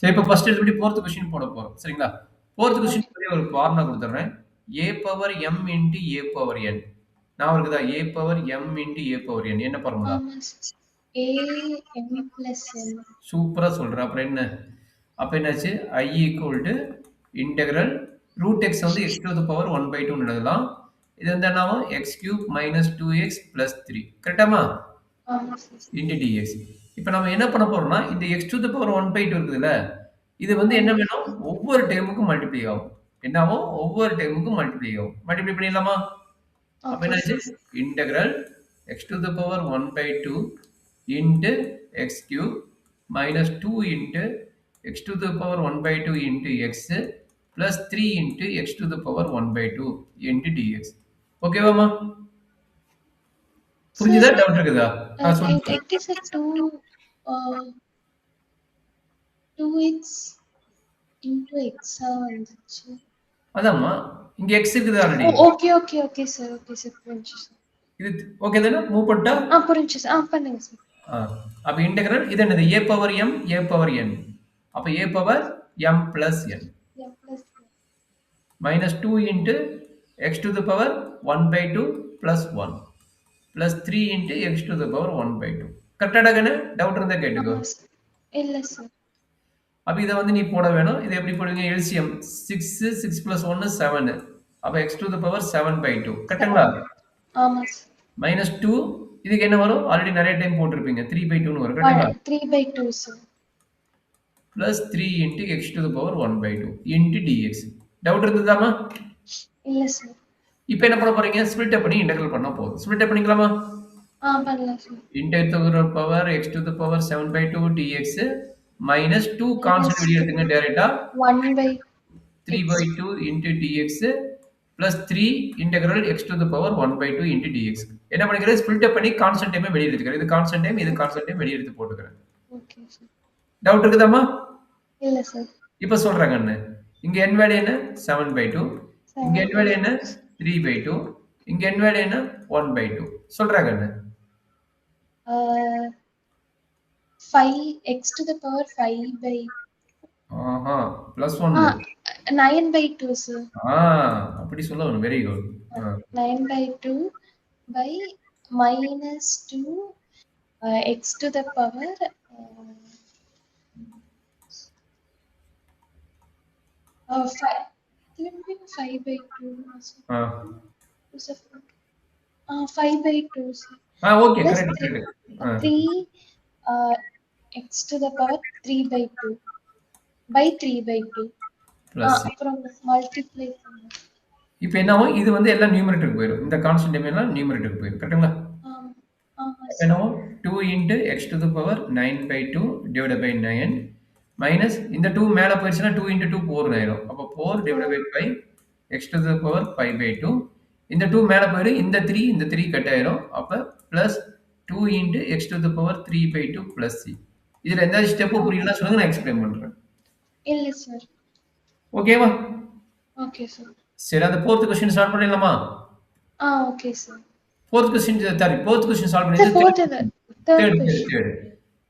சரி இப்போ first எடுத்தபடி 4th question போட போறோம். சரிங்களா? 4th கொஸ்டின் ஒரு ஃபார்முலா குடுத்துடுறேன். a power m into a power n. ஞாபகம் இருக்குதா? a power m into a power n. என்ன ஃபார்முலா? ஆமா sir. a m plus n. சூப்பரா சொல்ற. அப்புறம் என்ன? அப்ப என்னாச்சு? I equal to integral root x வந்து x to the power 1/2 ன்னு எழுதலாம். இது வந்து என்னவாம்? x cube minus 2x plus 3. கரெக்டாமா? ஆமா சார். Into dx. இப்ப நம்ம என்ன பண்ண போறோம்னா, இந்த x to the power 1/2 இருக்குதுல்ல, இது வந்து என்ன வேணும்? ஒவ்வொரு டேர்முக்கும் மல்டிப்ளை ஆகும். என்னாகும்? ஒவ்வொரு டேர்முக்கும் மல்டிப்ளை ஆகும். மல்டிப்ளை பண்ணிடலாமா? அப்ப ஓகே என்னாச்சு? Sir. Integral x to the power 1/2 into x cube minus 2 into x to the power 1/2 into x plus 3 into x to the power 1/2 into dx. ஓகேவாமா? புரிஞ்சுதா? டவுட் இருக்குதா? சொல்லுங்க. it is a 2x into x வந்துச்சு. அதாம்மா. இங்க x இருக்குது already. Okay sir. புரிஞ்சுச்சு sir. இது okay தானே? மூவ் பண்ணிட்டா? புரிஞ்சுச்சு சார். பண்ணுங்க சார். அப்ப இன்டெக்ரல் இது என்னது? a power m a power n. அப்ப a power m plus n. m plus n. minus 2 into x to the power 1/2 plus 1 plus 3 into x to the power 1/2. கரெக்டாடா கண்ணு? Doubt இருந்தா கேட்டுக்கோ. இல்ல sir. அப்ப இதை வந்து நீ போட வேணும். இதை எப்படி போடுவீங்க? LCM 6 6 plus 1 7. அப்ப x to the power 7/2. கரெக்டுங்களா? ஆமா சார். minus 2 இதுக்கு என்ன வரும்? ஆல்ரெடி நிறைய டைம் போட்டிருப்பீங்க. 3/2 ன்னு வரும். கரெக்டுங்களா? 3/2 sir. plus 3 into x to the power 1/2 into dx. Doubt இருந்ததாமா? இல்ல சார். இப்போ என்ன பண்ண போறீங்க? ஸ்ப்ளிட் பண்ணி இன்டெகிரல் பண்ணா போதும். ஸ்ப்ளிட் பண்ணிக்கலாமா? பண்ணலாம் sir. integral power x to the power 7/2 dx minus 2 constant வெளிய எடுத்துங்க டைரக்டா 1/3/2 into dx plus 3 integral x to the power 1/2 into dx. என்ன பண்ணிக்கிறேன்? ஸ்ப்ளிட் பண்ணி கான்ஸ்டன்ட் டைம் வெளிய எடுத்துக்கிறேன். இது கான்ஸ்டன்ட் டைம், இது கான்ஸ்டன்ட் டைம் வெளிய எடுத்து போட்டுக்கிறேன். Okay sir. டவுட் இருக்குதாமா? இல்ல சார். இப்போ சொல்றேன் கண்ணு. இங்க n வேல்யூ என்ன? 7/2. இங்க n வேல்யூ என்ன? 3/2. இங்க n வேல்யூ என்ன? 1/2. சொல்றேன் கண்ணு. 5x to the power 5/. ஆஹா plus 1. 9/2 சார். அப்படி சொல்லணும். Very good. 9/2 by minus 2 x to the power 5/2. 5/2 sir. Okay, correct. 3 x to the power 3/2 by 3/2 அப்புறம் மல்டிப்ளை பண்ணு. இப்போ என்ன ஆகும்? இது வந்து எல்லாம் நியூமரேட்டருக்கு போயிடும். இந்த கான்ஸ்டன்ட் டைம் எல்லாம் நியூமரேட்டருக்கு போயிடும். கரெக்ட்டுங்களா? என்ன ஆகும்? 2 into x to the power 9/2 divided by 9 minus இந்த 2 மேல போயிடுச்சுன்னா 2 into 2 4 ஆயிடும். அப்ப 4 divided by 5 x to the power 5/2. இந்த 2 மேல போயிடும். இந்த 3 கட் ஆயிடும். அப்ப plus 2 into x to the power 3/2 plus c. இதுல எந்த ஸ்டெப் புரியலனா சொல்லுங்க, நான் எக்ஸ்பிளைன் பண்றேன். இல்ல சார். ஓகேவா? Okay sir. சரி, அந்த 4th क्वेश्चन ஸ்டார்ட் பண்ணிடலாமா? Okay sir. 4th question sorry 4th question solve பண்ணிட்டு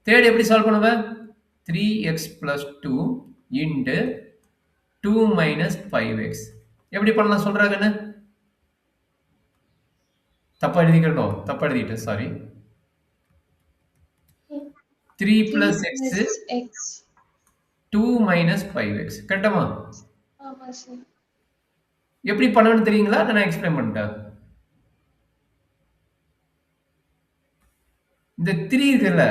தேர்ட் எப்படி சால்வ் பண்ணுவ? 3x plus 2 into 2 minus 5x. எப்படி பண்ணலாம் சொல்றாங்கன்னு? தப்பா எழுதிட்டேன், sorry. 3 plus x 2 minus 5x. கரெக்டாமா? ஆமா சார். எப்படி பண்ணணும்னு தெரியுங்களா? நான் எக்ஸ்பிளைன் பண்ணிட்டேன். இந்த 3 இருக்குல்ல,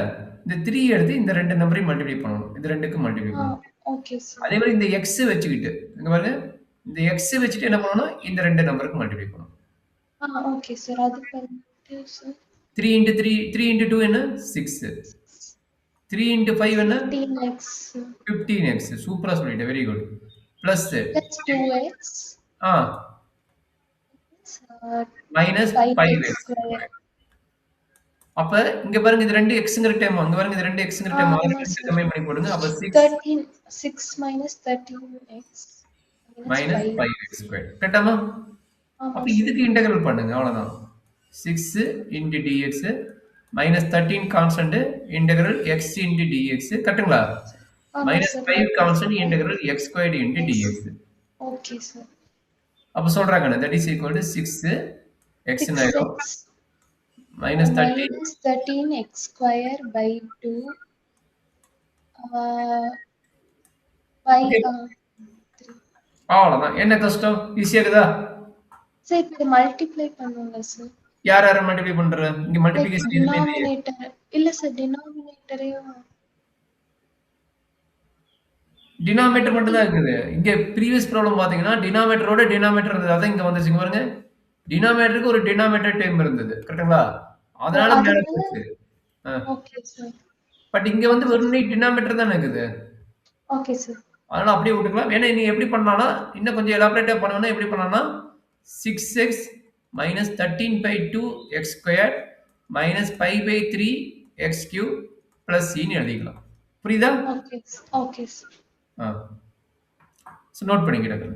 இந்த 3 எடுத்து இந்த ரெண்டு நம்பரையும் மல்டிப்ளை பண்ணணும். இந்த ரெண்டுக்கு மல்டிப்ளை பண்ணணும். Okay sir. அதே மாதிரி இந்த x வச்சுக்கிட்டு இங்க பாருங்க, இந்த x வச்சுட்டு என்ன பண்ணனும்? இந்த ரெண்டு நம்பருக்கு மல்டிப்ளை பண்ணணும். Okay sir. அது பண்ணிட்டு சார் 3 into 3 3 into 2 என்ன? 6. 3 into 5 என்ன? 15x. சூப்பரா சொல்லிட்ட. Very good. Plus 2x minus 5x. அப்ப இங்க பாருங்க, இது ரெண்டு xங்கற டேர்ம், அங்க பாருங்க இது ரெண்டு xங்கற டேர்ம், அத ரெண்டு கம்பைன் பண்ணி போடுங்க. அப்ப 6 minus 13x minus 5x squared. கரெக்ட்டாமா? அப்ப இதுக்கு இன்டகிரல் பண்ணுங்க, அவ்வளவுதான். 6 into dx minus 13 constant integral x into dx. கரெக்ட்டுங்களா? minus sir. 5 constant integral x squared into Yes. dx. Okay, sir. அப்ப சொல்றாங்க that is equal to 6 x ஆயிரும் 6x minus 13 minus 13x square by 2 by okay 3. அவ்வளவுதான் என்ன கஷ்டம் ஈஸியா இருக்குதா sir இப்போ மல்டிப்ளை பண்ணுங்க சார். யார் யாரை மல்டிப்ளை பண்ற இங்க லைக் மல்டிப்ளிகேஷன் எதுவுமே இல்லையே டினாமினேட்டர் இல்ல சார், டினாமினேட்டரையும் டினாமேட்டர் மட்டும் தான் இருக்குது இங்க ப்ரீவியஸ் ப்ராப்ளம் பாத்தீங்கன்னா டினாமேட்டரோட டினாமேட்டர் இருந்தது அதான் இங்க வந்துச்சுங்க பாருங்க டினாமேட்டருக்கு ஒரு டினாமேட்டர் டைம் இருந்தது கரெக்ட்டுங்களா அதனால மேல அதனால போச்சு ஓகே சார். பட் இங்க வந்து வெறும் டினாமேட்டர் தானே இருக்குது ஓகே சார். அதனால அப்படியே விட்டுக்கலாம் வேணா நீ எப்படி பண்ணலாம்னா இன்னும் கொஞ்சம் எலாபரேட்டா பண்ணணும்னா எப்படி பண்ணலாம்னா 6x minus 13 by 2 x squared minus 5 by 3 x cube plus c ன்னு எழுதிக்கலாம் புரியுதா okay sir. Okay sir. So note பண்ணிக்கிட்டேன்